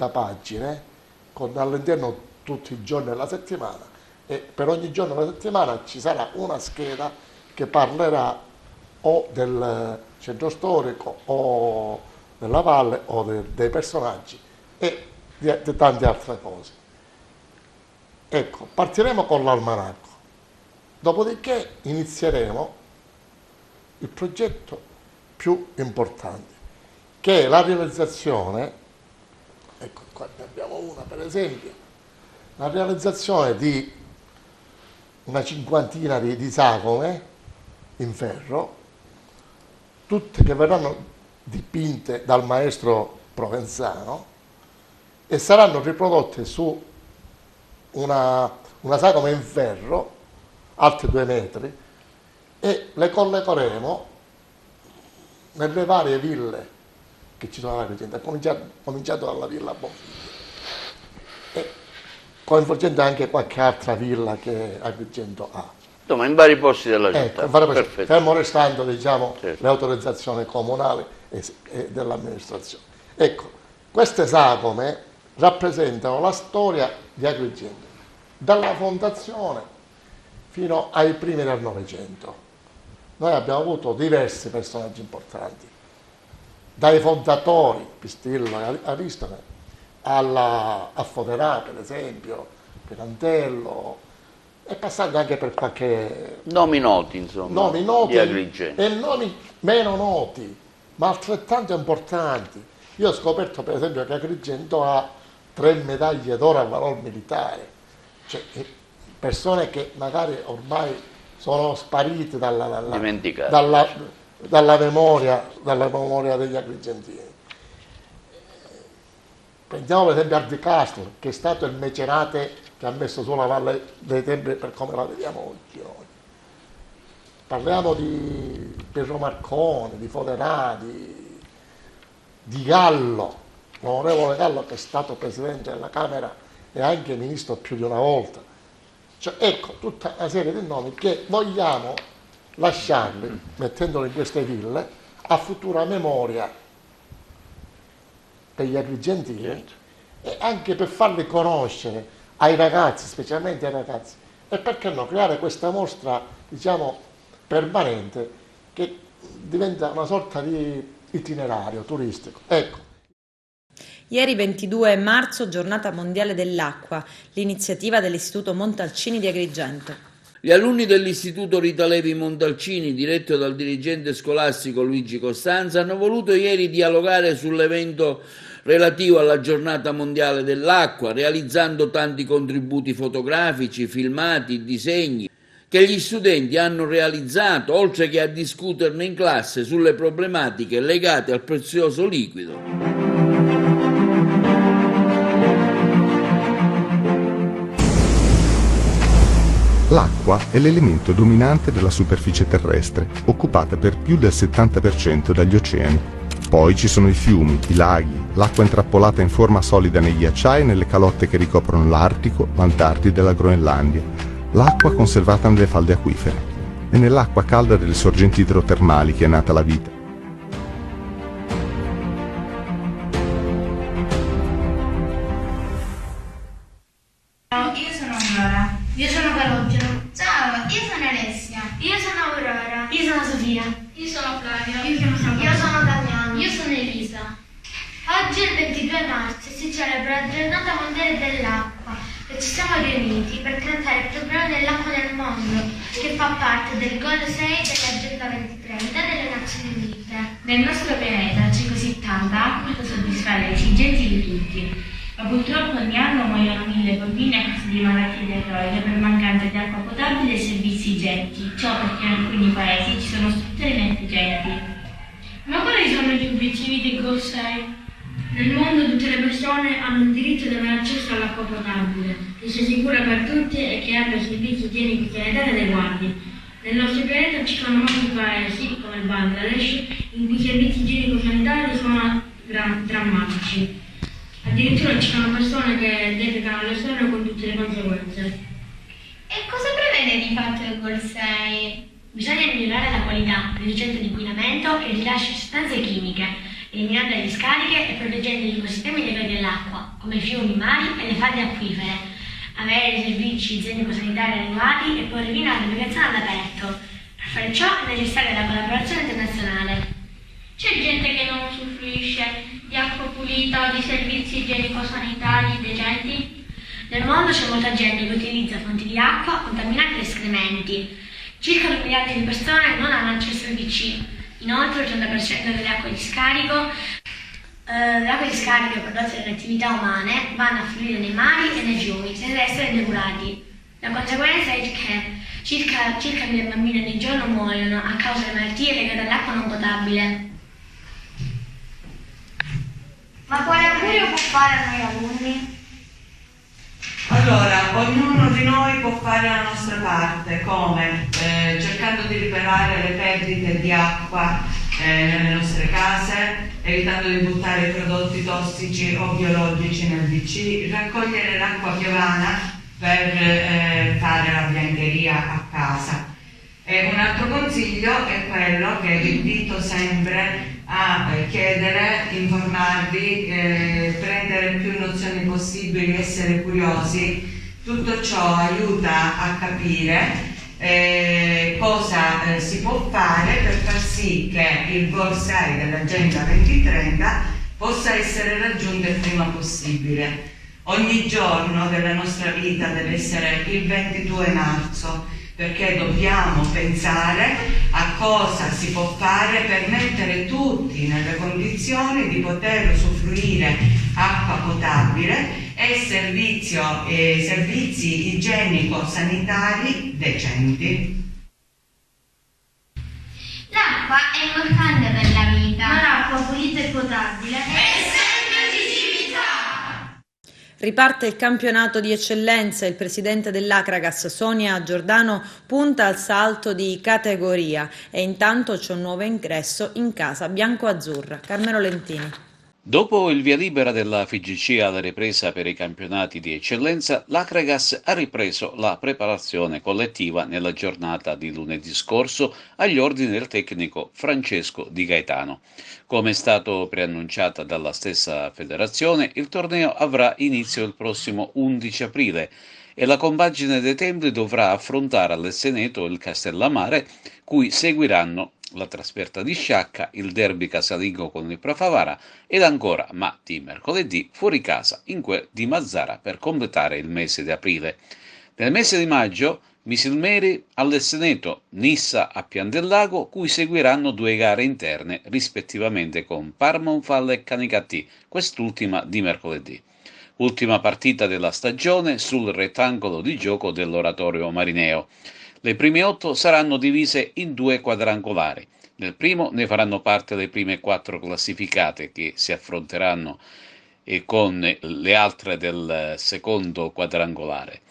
S19: pagine, con all'interno tutti i giorni della settimana, e per ogni giorno della settimana ci sarà una scheda che parlerà o del centro storico o della valle o dei personaggi e di tante altre cose. Ecco, partiremo con l'almanacco, dopodiché inizieremo il progetto più importante, che è la realizzazione, ecco qua ne abbiamo una per esempio, la realizzazione di una cinquantina di sagome in ferro, tutte che verranno dipinte dal maestro Provenzano e saranno riprodotte su una sagoma in ferro, alte 2 metri, e le collegheremo nelle varie ville che ci sono a Agrigento, cominciato dalla villa Bonfiglio e coinvolgendo anche qualche altra villa che Agrigento ha.
S12: Insomma, in vari posti della città.
S19: Perfetto. Fermo restando, diciamo, certo, le autorizzazioni comunali e dell'amministrazione. Ecco, queste sagome rappresentano la storia di Agrigento, dalla fondazione fino ai primi del Novecento. Noi abbiamo avuto diversi personaggi importanti, dai fondatori, Pistillo e Aristide, a Foderà, per esempio, Pirandello, e passando anche per qualche...
S12: Nomi noti, insomma,
S19: nomi noti
S12: di Agrigento.
S19: E nomi meno noti, ma altrettanto importanti. Io ho scoperto, per esempio, che Agrigento ha 3 medaglie d'oro al valor militare, cioè persone che magari ormai sono sparite dalla memoria degli agrigentini. Prendiamo per esempio Ardicastro, che è stato il mecenate che ha messo sulla Valle dei Templi per come la vediamo oggi noi. Parliamo di Piero Marconi, di Foderà, di Gallo, l'onorevole Gallo, che è stato presidente della Camera e anche ministro più di una volta. Cioè, ecco, tutta una serie di nomi che vogliamo lasciarli, mettendoli in queste ville, a futura memoria per gli agrigentini e anche per farli conoscere ai ragazzi, specialmente ai ragazzi, e perché no, creare questa mostra, diciamo, permanente che diventa una sorta di itinerario turistico. Ecco.
S1: Ieri 22 marzo, giornata mondiale dell'acqua, l'iniziativa dell'Istituto Montalcini di Agrigento.
S12: Gli alunni dell'Istituto Rita Levi Montalcini, diretto dal dirigente scolastico Luigi Costanza, hanno voluto ieri dialogare sull'evento relativo alla Giornata Mondiale dell'Acqua, realizzando tanti contributi fotografici, filmati, disegni che gli studenti hanno realizzato, oltre che a discuterne in classe sulle problematiche legate al prezioso liquido.
S20: L'acqua è l'elemento dominante della superficie terrestre, occupata per più del 70% dagli oceani. Poi ci sono i fiumi, i laghi, l'acqua intrappolata in forma solida nei ghiacciai e nelle calotte che ricoprono l'Artico, l'Antartide e la Groenlandia, l'acqua conservata nelle falde acquifere. È nell'acqua calda delle sorgenti idrotermali che è nata la vita.
S21: Io sono Aurora. Io sono Calogero. Ciao, io sono Alessia. Io sono Aurora. Io sono Sofia. Io sono Flavio. Io sono Damiano. Io sono Elisa. Oggi è il 22 marzo e si celebra la Giornata Mondiale dell'Acqua e ci siamo riuniti per trattare il problema dell'acqua nel mondo, che fa parte del Goal 6 dell'Agenda 2030 delle Nazioni Unite.
S22: Nel nostro pianeta c'è così tanta acqua da soddisfare le esigenze di tutti. Ma purtroppo ogni anno muoiono 1000 bambini a causa di malattie diarroiche per mancanza di acqua potabile e servizi igienici. Ciò perché in alcuni paesi ci sono strutture inefficienti.
S21: Ma quali sono gli obiettivi del Goal 6? Nel mondo tutte le persone hanno il diritto di avere accesso all'acqua potabile, che sia sicura per tutti e che abbia servizi igienici sanitari adeguati. Nel nostro pianeta ci sono molti paesi, come il Bangladesh, in cui i servizi igienico-sanitari sono drammatici. Addirittura ci sono persone che defecano alle strade con tutte le conseguenze.
S22: E cosa prevede di fatto il Goal 6? Bisogna migliorare la qualità, riducendo l'inquinamento e il rilascio di sostanze chimiche, eliminando le discariche e proteggendo gli ecosistemi legati all'acqua, come i fiumi, i mari e le falde acquifere, avere dei servizi igienico-sanitari adeguati e porre fine alla navigazione all'aperto. Per fare ciò è necessaria la collaborazione internazionale.
S21: C'è gente che non usufruisce di acqua pulita o di servizi igienico-sanitari decenti?
S22: Nel mondo c'è molta gente che utilizza fonti di acqua contaminate da escrementi. Circa 2 miliardi di persone non hanno accesso al WC. Inoltre il 80% delle acque di scarico prodotte dalle attività umane vanno a fluire nei mari e nei fiumi senza essere depurati. La conseguenza è che circa 1000 bambini ogni giorno muoiono a causa di malattie legate all'acqua non potabile.
S21: Ma quale augurio può fare a noi alunni?
S23: Allora, ognuno di noi può fare la nostra parte, come? Cercando di riparare le perdite di acqua nelle nostre case, evitando di buttare i prodotti tossici o biologici nel WC, raccogliere l'acqua piovana per fare la biancheria a casa. E un altro consiglio è quello che vi invito sempre a chiedere, informarvi, prendere più nozioni possibili, essere curiosi. Tutto ciò aiuta a capire cosa si può fare per far sì che il Goal 6 dell'Agenda 2030 possa essere raggiunto il prima possibile. Ogni giorno della nostra vita deve essere il 22 marzo, perché dobbiamo pensare a cosa si può fare per mettere tutti nelle condizioni di poter usufruire acqua potabile e servizi igienico-sanitari decenti.
S21: L'acqua è importante per la vita, ma l'acqua pulita e potabile è sempre vicinità.
S1: Riparte il campionato di eccellenza, il presidente dell'Acragas, Sonia Giordano, punta al salto di categoria e intanto c'è un nuovo ingresso in casa bianco-azzurra. Carmelo Lentini.
S24: Dopo il via libera della FIGC alla ripresa per i campionati di eccellenza, l'Acragas ha ripreso la preparazione collettiva nella giornata di lunedì scorso agli ordini del tecnico Francesco Di Gaetano. Come è stato preannunciata dalla stessa federazione, il torneo avrà inizio il prossimo 11 aprile e la compagine dei Templi dovrà affrontare all'Esseneto il Castellammare, cui seguiranno la trasferta di Sciacca, il derby casalingo con il Profavara ed ancora, ma di mercoledì, fuori casa in quel di Mazzara per completare il mese di aprile. Nel mese di maggio Misilmeri all'Esseneto, Nissa a Piandellago, cui seguiranno 2 gare interne rispettivamente con Parmonval e Canicattì, quest'ultima di mercoledì. Ultima partita della stagione sul rettangolo di gioco dell'Oratorio Marineo. Le prime 8 saranno divise in 2 quadrangolari. Nel primo ne faranno parte le prime 4 classificate che si affronteranno con le altre del secondo quadrangolare.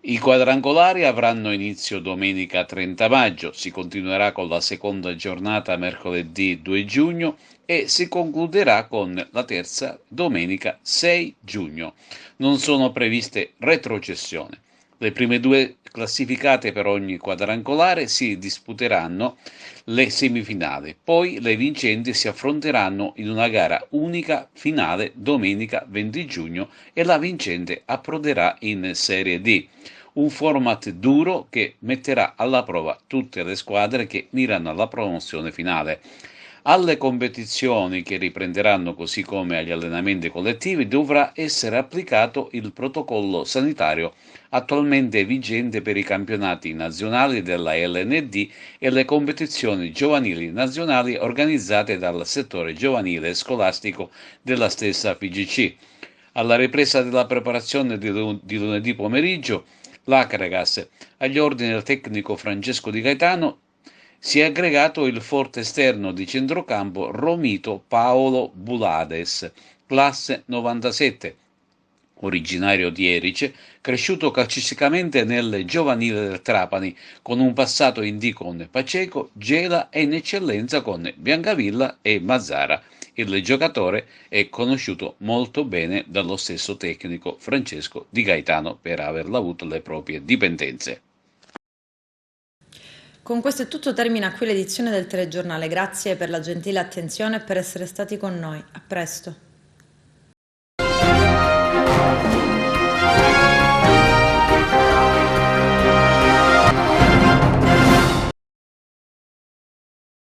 S24: I quadrangolari avranno inizio domenica 30 maggio, si continuerà con la seconda giornata mercoledì 2 giugno e si concluderà con la terza domenica 6 giugno. Non sono previste retrocessioni. Le prime 2 classificate per ogni quadrangolare si disputeranno le semifinali, poi le vincenti si affronteranno in una gara unica finale domenica 20 giugno e la vincente approderà in Serie D. Un format duro che metterà alla prova tutte le squadre che mirano alla promozione finale. Alle competizioni che riprenderanno, così come agli allenamenti collettivi, dovrà essere applicato il protocollo sanitario attualmente vigente per i campionati nazionali della LND e le competizioni giovanili nazionali organizzate dal settore giovanile e scolastico della stessa FIGC. Alla ripresa della preparazione di lunedì pomeriggio, l'Acregas, agli ordini del tecnico Francesco Di Gaetano, si è aggregato il forte esterno di centrocampo Romito Paolo Bulades, classe 97, originario di Erice, cresciuto calcisticamente nel giovanile del Trapani, con un passato in D con Paceco, Gela e in eccellenza con Biancavilla e Mazzara. Il giocatore è conosciuto molto bene dallo stesso tecnico Francesco Di Gaetano per averlo avuto le proprie dipendenze.
S1: Con questo è tutto, termina qui l'edizione del telegiornale. Grazie per la gentile attenzione e per essere stati con noi. A presto.